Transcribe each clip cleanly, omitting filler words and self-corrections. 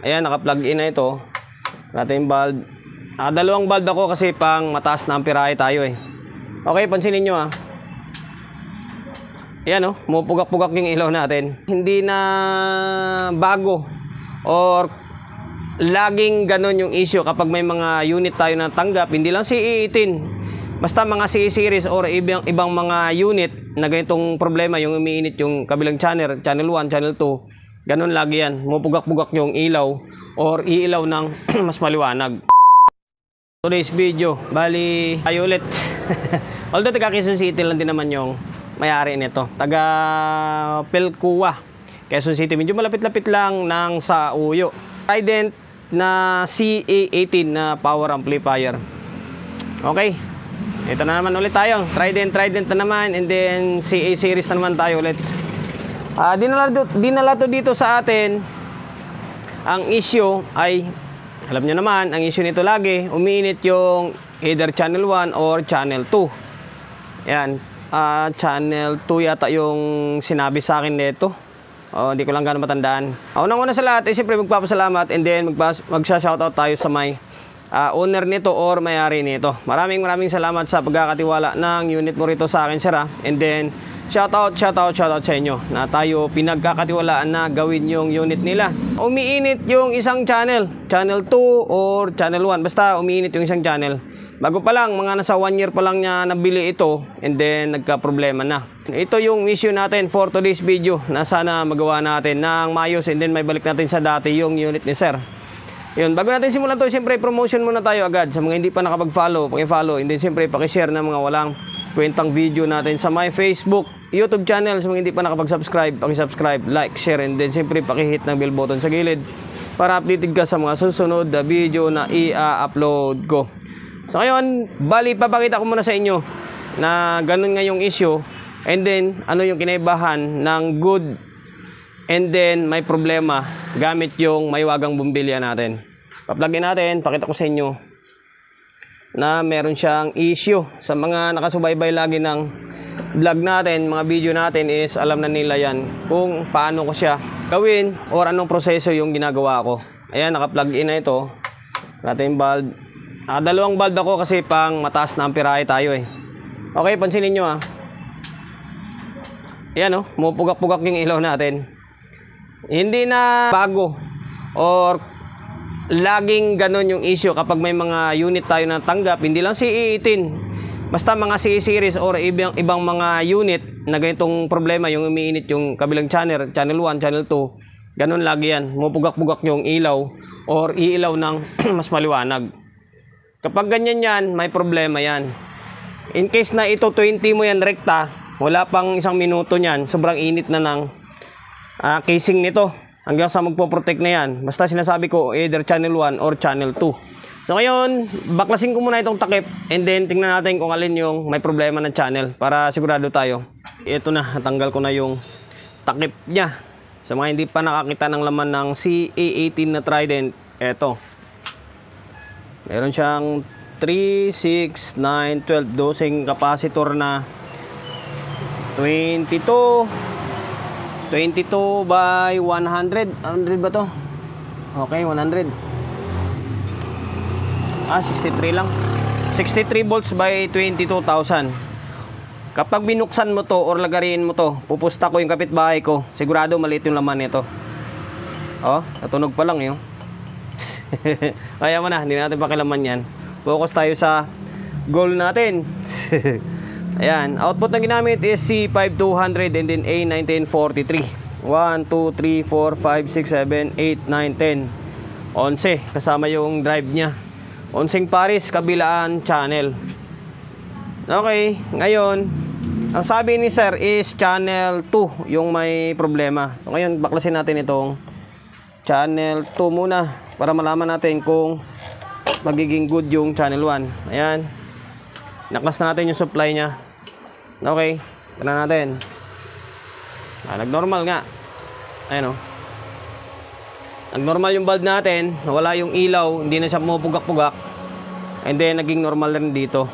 Ayan, naka-plug in na ito. Natin yung bulb. Dalawang bulb ako kasi pang mataas na amperahe tayo eh. Okay, pansinin nyo Ayan pumupugak-pugak yung ilaw natin. Hindi na bago or laging ganun yung issue kapag may mga unit tayo na tanggap. Hindi lang CE18, basta mga CE series or ibang mga unit na ganitong problema, yung umiinit yung kabilang channel 1, channel 2. Ganun lagi yan, pumupugak-pugak yung ilaw or iilaw ng mas maliwanag. Today's video, bali tayo ulit. Although taga Quezon City lang din naman yung may-ari nito, taga Pelcua, Quezon City. Medyo malapit-lapit lang ng sa Uyo. Trident na CE18 na power amplifier. Okay, ito na naman ulit tayo. Trident na naman, and then CE series na naman tayo ulit. Dinala to dito sa atin. Ang issue ay, alam nyo naman, ang issue nito lagi, umiinit yung either channel 1 or channel 2. Yan, channel 2 yata yung sinabi sa akin nito. Hindi ko lang gano'ng matandaan. Unang-una sa lahat, siyempre magpapasalamat, and then magsha-shoutout tayo sa may owner nito or may-ari nito. Maraming salamat sa pagkakatiwala ng unit mo rito sa akin, sir. And then shoutout sa inyo na tayo pinagkakatiwalaan na gawin yung unit nila. Umiinit yung isang channel 2 or channel 1, basta umiinit yung isang channel. Bago pa lang, mga nasa 1 year pa lang niya nabili ito, and then nagka-problema na. Ito yung issue natin for today's video na sana magawa natin ng maayos, and then may balik natin sa dati yung unit ni sir. Yun, bago natin simulan to, siyempre promotion muna tayo agad. Sa mga hindi pa nakapag-follow, paki-follow, and then siyempre paki-share ng mga walang kwentang video natin sa my Facebook, YouTube channel. Sa mga hindi pa nakapag-subscribe, paki-subscribe, like, share, and then siyempre paki-hit ng bell button sa gilid para updated ka sa mga susunod na video na i-upload ko. So ngayon, bali papakita ko muna sa inyo na ganun nga yung issue, and then ano yung kinaibahan ng good and then may problema gamit yung maywagang bumbilya natin. Paplugin natin, pakita ko sa inyo na meron siyang issue. Sa mga nakasubaybay lagi ng vlog natin, mga video natin, is alam na nila yan kung paano ko siya gawin or anong proseso yung ginagawa ko. Ayan, naka-plug in na ito. Natin yung bulb. Dalawang bulb ako kasi pang mataas na amperahe tayo eh. Okay, pansinin nyo Ayan pumupugak-pugak yung ilaw natin. Hindi na bago or laging ganun yung issue kapag may mga unit tayo na tanggap. Hindi lang CE18, basta mga CE series or ibang mga unit na ganitong problema, yung umiinit yung kabilang channel 1, channel 2. Ganun lagi yan, pumupugak-pugak yung ilaw or iilaw ng mas maliwanag. Kapag ganyan yan, may problema yan. In case na ito 20 mo yan rekta, wala pang isang minuto niyan, sobrang init na ng casing nito. Hanggang sa magpo-protect na yan. Basta sinasabi ko, either channel 1 or channel 2. So ngayon, baklasin ko muna itong takip, and then tingnan natin kung alin yung may problema ng channel para sigurado tayo. Ito na, natanggal ko na yung takip niya. Sa mga hindi pa nakakita ng laman ng CE18 na Trident, eto. Meron siyang 3, 6, 9, 12 dosing capacitor na 22 by 100. 100 ba to? Okay, 100. 63 lang. 63 volts by 22,000. Kapag binuksan mo to or lagarin mo to, pupusta ko yung kapitbahay ko, sigurado maliit yung laman nito. Natunog pa lang yun. Kaya mo na, hindi natin pakilaman yan. Focus tayo sa goal natin. Ayan, output na ginamit is C5200 and then A1943. 1, 2, 3, 4, 5, 6, 7, 8, 9, 10. 11 kasama yung drive nya. 11 pares kabilaan channel. Okay, ngayon ang sabi ni sir is channel 2 yung may problema. So ngayon baklasin natin itong channel 2 muna para malaman natin kung magiging good yung channel 1. Ayan, naklas na natin yung supply nya. Okay, tignan natin. Nag-normal nga. Ayan nag-normal yung bulb natin, nawala yung ilaw, hindi na siya pumupugak-pugak. And then naging normal rin dito.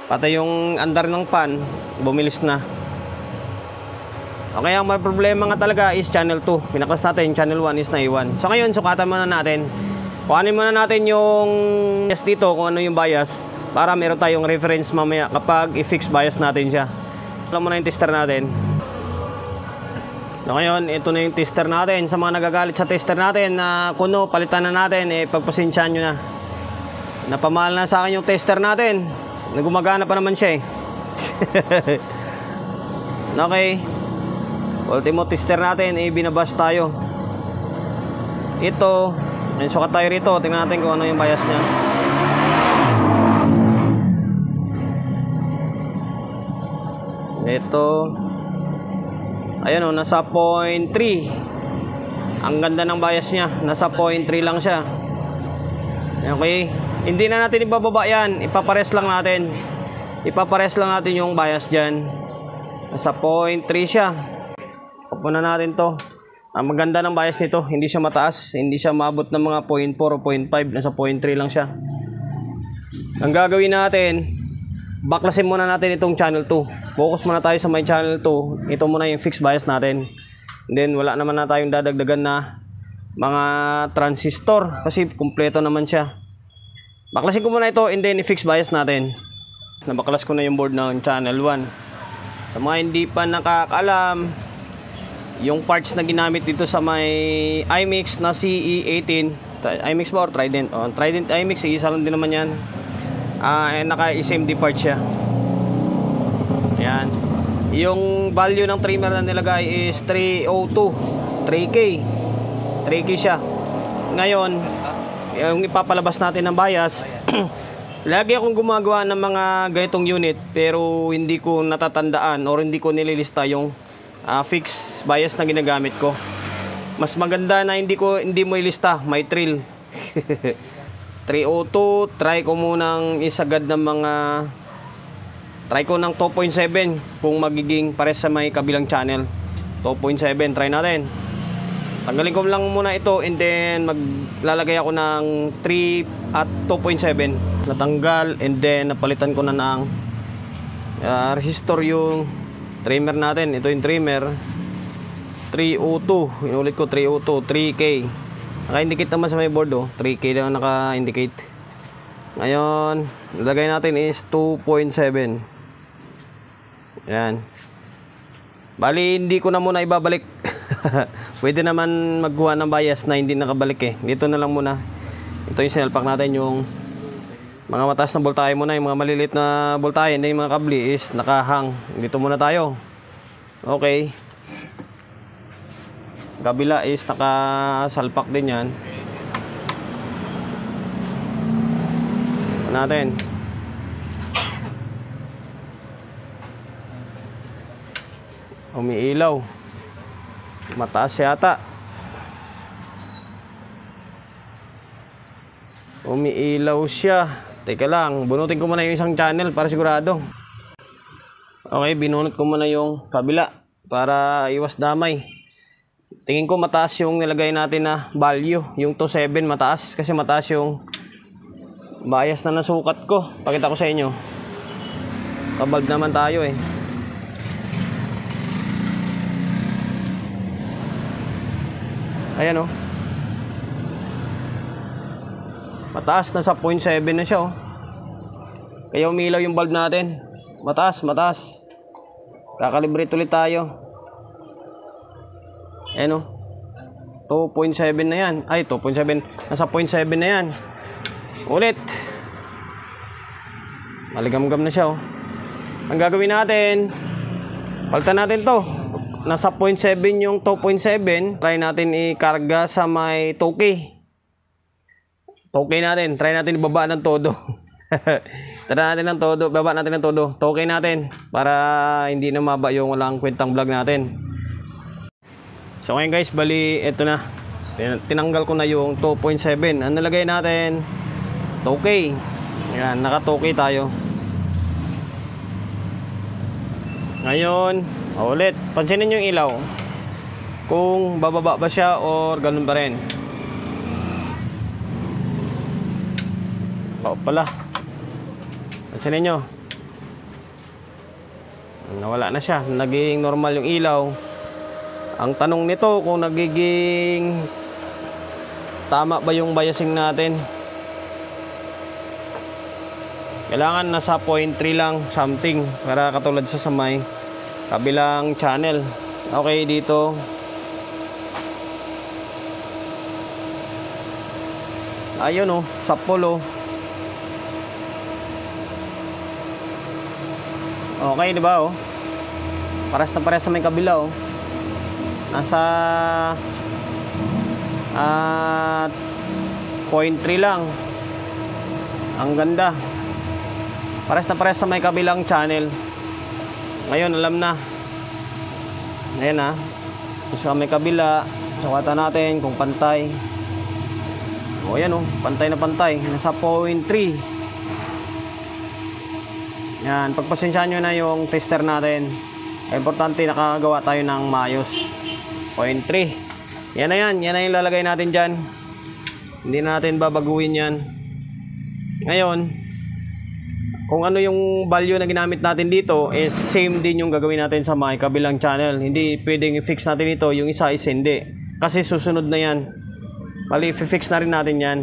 Pati yung andar ng fan bumilis na. Okay, ang may problema nga talaga is channel 2. Pinaklas natin, channel 1 is naiwan. So ngayon, sukatan muna natin. Kuhanin muna natin yung bias dito, kung ano yung bias, para meron tayong reference mamaya kapag i-fix bias natin siya. Alam mo na yung tester natin. So ngayon, ito na yung tester natin. Sa mga nagagalit sa tester natin na kuno, palitan na natin, pagpasensyahan nyo na. Napamahal na sa akin yung tester natin. Nagumagana pa naman siya Okay. Ultimo tester natin, binabash tayo. Ito, sukat tayo rito. Tingnan natin kung ano yung bias niya. Ito, ayan o, nasa 0.3. Ang ganda ng bias niya, nasa 0.3 lang siya. Okay, hindi na natin ibababa yan. Ipapares lang natin. Ipapares lang natin yung bias dyan. Nasa 0.3 siya. Opo na natin to. Ang maganda ng bias nito, hindi siya mataas, hindi siya maabot ng mga 0.4 o 0.5, nasa 0.3 lang siya. Ang gagawin natin, baklasin muna natin itong channel 2. Focus muna tayo sa my channel 2. Ito muna yung fixed bias natin. And then wala naman na tayong dadagdagan na mga transistor kasi kumpleto naman siya. Baklasin ko muna ito and then i-fix bias natin. Nabaklas ko na yung board ng channel 1. Sa mga hindi pa nakakaalam, yung parts na ginamit dito sa may iMix na CE18, iMix ba or Trident? Trident iMix, isa lang din naman yan. Naka-SMD part siya. Ayan. Yung value ng trimmer na nilagay is 302, 3K. 3K siya. Ngayon, yung ipapalabas natin ng bias, lagi akong gumagawa ng mga ganitong unit pero hindi ko natatandaan or hindi ko nililista yung fixed bias na ginagamit ko. Mas maganda na hindi mo ilista, may trill. 302, try ko munang isagad ng mga try ko ng 2.7 kung magiging pares sa may kabilang channel. 2.7, try natin. Tanggalin ko lang muna ito and then maglalagay ako ng 3 at 2.7. Natanggal and then napalitan ko na ng resistor yung trimmer natin. Ito yung trimmer 302. Inulit ko 302, 3K. Naka-indicate naman sa may board 3K lang naka-indicate. Ngayon, nilagay natin is 2.7. Yan. Bali, hindi ko na muna ibabalik. Pwede naman magkuha ng bias na hindi nakabalik Dito na lang muna. Ito yung sinalpak natin, yung mga mataas na voltahe muna, yung mga maliliit na voltahe, hindi yung mga kabli is nakahang. Dito muna tayo. Okay. Kabila is nakasalpak din yan. Natin. Umiilaw. Mataas yata. Umiilaw siya. Teka lang, bunutin ko muna yung isang channel para sigurado. Okay, binunot ko muna yung kabila para iwas damay. Tingin ko mataas yung nilagay natin na value. Yung 27 mataas kasi mataas yung bias na nasukat ko. Pakita ko sa inyo. Kabag naman tayo Ayan mataas, nasa 0.7 na siya Kaya umilaw yung bulb natin. Mataas, mataas. Kakalibrate ulit tayo. Ayan 2.7 na yan. Ay, 2.7. Nasa 0.7 na yan. Ulit. Maligam-gam na siya Ang gagawin natin, palitan natin to. Nasa 0.7 yung 2.7. Try natin i-karga sa may 2K. 2K natin. Try natin ibaba ng todo. Try natin ng todo. Baba natin ng todo. 2K natin. Para hindi na maba yung walang kwentang vlog natin. So ngayon guys, bali ito na. Tinanggal ko na yung 2.7. Ang nalagay natin 2K. Ayan, naka 2K tayo. Ngayon, ulit. Pansinin nyo yung ilaw. Kung bababa ba siya or ganun pa rin. Pala. Pansinin nyo. Nawala na siya. Naging normal yung ilaw. Ang tanong nito kung nagiging tama ba yung biasing natin. Kailangan nasa 0.3 lang something para katulad sa may kabilang channel. Okay, dito ayun sa polo. Okay, di ba pares na pares sa may kabila nasa 0.3 lang. Ang ganda. Pares na pares sa may kabilang channel. Ngayon alam na. Ayan sa may kabila, sukatan natin kung pantay. Ayan pantay na pantay. Nasa 0.3. Yan, pagpasensyahan nyo na yung tester natin. Importante nakagawa tayo ng maayos. 0.3. Yan na yung lalagay natin dyan. Hindi na natin babaguhin yan. Ngayon, kung ano yung value na ginamit natin dito is same din yung gagawin natin sa may kabilang channel. Hindi pwedeng i-fix natin ito, yung isa is hindi. Kasi susunod na yan. Bali, i-fix na rin natin yan.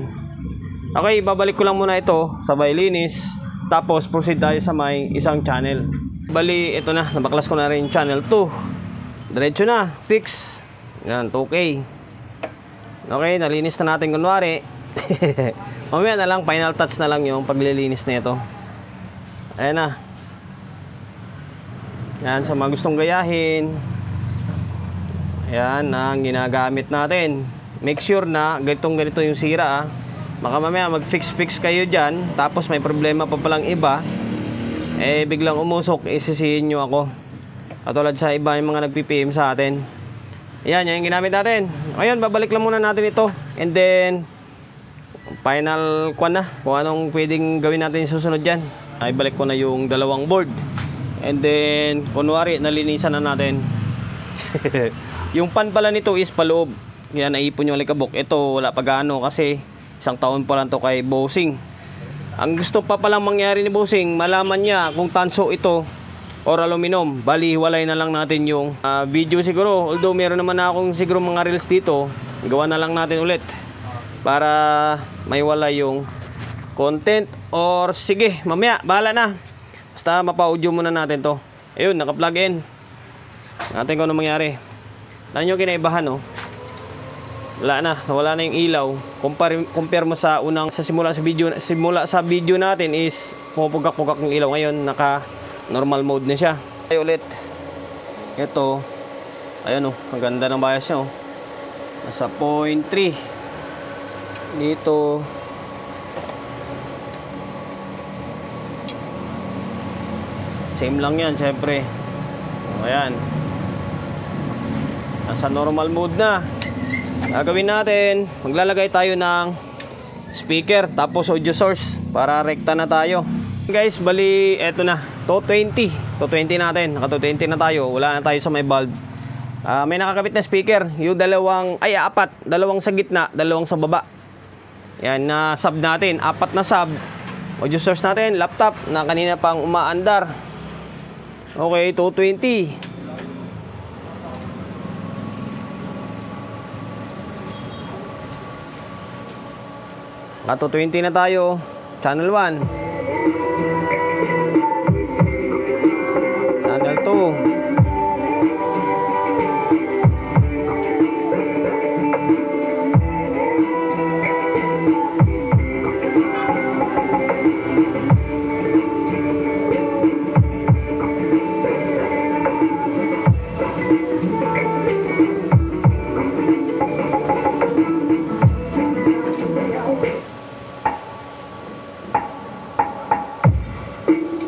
Okay, babalik ko lang muna ito, sabay linis. Tapos proceed tayo sa may isang channel. Bali, ito na, nabaklas ko na rin channel 2. Diretso na, fix. Yan, 2K. Okay, nalinis na natin kunwari. Mamaya na lang, final touch na lang yung paglilinis na ito. Ayan na. Yan, sa mga gustong gayahin. Ayan ang ginagamit natin. Make sure na ganito yung sira Baka mamaya mag-fix kayo dyan, tapos may problema pa palang iba, biglang umusok, isisihin nyo ako. Katulad sa iba yung mga nagpipm sa atin. Ayan, yan yung ginamit natin. Ngayon, babalik lang muna natin ito. And then, final kung anong pwedeng gawin natin susunod dyan. Ibalik ko na yung dalawang board. And then, kunwari, nalinisan na natin. Yung pan pala nito is paloob. Yan, naipon yung alikabok. Ito, wala pa gaano kasi isang taon pa lang to kay Bossing. Ang gusto pa palang mangyari ni Bossing, malaman niya kung tanso ito or aluminum. Bali, hiwalay na lang natin yung video siguro. Although meron naman akong siguro mga reels dito, gawa na lang natin ulit para maiwalay yung content. Or sige, mamaya, bahala na. Basta mapa-audio muna natin to. Ayun, naka-plug in. Natin kung ano mangyari. Alam nyo kinaibahan wala na yung ilaw. Compare mo sa unang simula sa video natin is pumupugak-pugak yung ilaw. Ngayon naka normal mode na siya. Ay ulit. Ito. Ayun ang ganda ng bias niya Nasa 0.3. Dito. Same lang yan syempre. Ayan. Nasa normal mode na. Gagawin natin, maglalagay tayo ng speaker tapos audio source para rekta na tayo. Guys, bali eto na, 220 natin, naka 220 na tayo, wala na tayo sa may bulb. May nakakabit na speaker, yung apat, dalawang sa gitna, dalawang sa baba. Yan na sub natin, apat na sub. Audio source natin, laptop na kanina pang umaandar. Okay, 220. Ato 20 na tayo. Channel 1. Channel 2.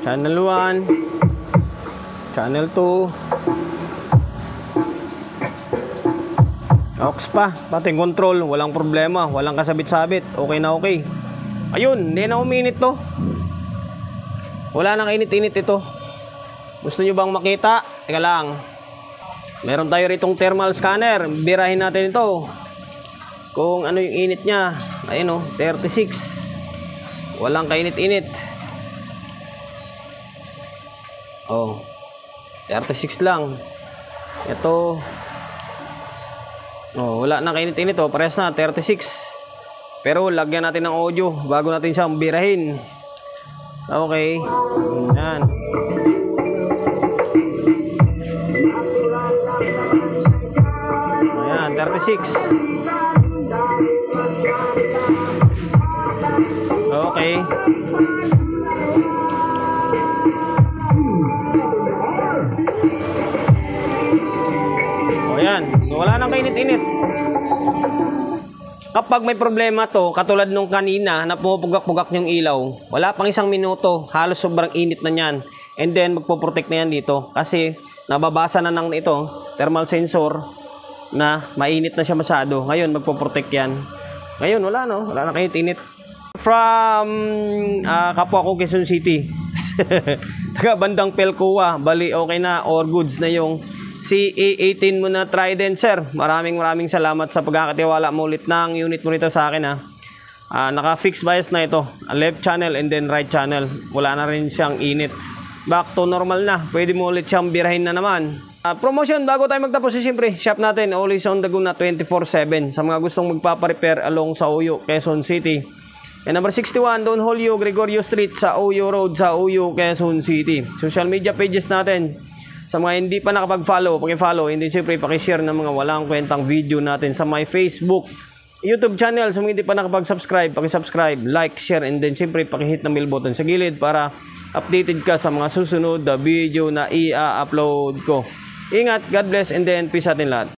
Channel 1, Channel 2, aux pa, pati control, walang problema, walang kasabit-sabit, okay na okay. Ayun, hindi na uminit to. Wala nang init-init ito. Gusto nyo bang makita? Teka lang. Meron tayo ritong thermal scanner, birahin natin ito. Kung ano yung init nya. Ayun 36. Walang kainit-init. 36 lang. Ito Oh, wala na kainit-init oh. Parehas na 36. Pero lagyan natin ng audio bago natin siyang birahin. Okay. Yan. Ayan, 36. Okay. O yan, wala nang kainit-init. Kapag may problema to, katulad nung kanina na pumupugak-pugak yung ilaw, wala pang 1 minuto, halos sobrang init na yan. And then magpo-protect na yan dito kasi nababasa na ng ito, thermal sensor na mainit na siya masyado. Ngayon magpo-protect yan. Ngayon wala no, wala na kainit-init. From kapwa ko Quezon City. Taga bandang Pelcoa, bali okay na or goods na yung CA18 mo na Trident, sir. Maraming salamat sa pagkakatiwala mo ulit ng unit mo nito sa akin, ha. Naka-fixed bias na ito. Left channel and then right channel. Wala na rin siyang init. Back to normal na. Pwede mo ulit siyang birahin na naman. Promotion, bago tayo magtapos, siyempre, shop natin, always on the go na 24/7. Sa mga gustong magpaparepair along sa Uyo, Quezon City. And number 61, Don Julio Gregorio Street sa Uyo Road sa Uyo, Quezon City. Social media pages natin. Sa mga hindi pa nakapag-follow, paki-follow, hindi siyempre paki-share ng mga walang kwentang video natin sa my Facebook, YouTube channel. Sa mga hindi pa nakapag-subscribe, paki-subscribe, like, share, and then siyempre paki-hit ng bell button sa gilid para updated ka sa mga susunod na video na i-upload ko. Ingat, God bless, and then peace atin lahat.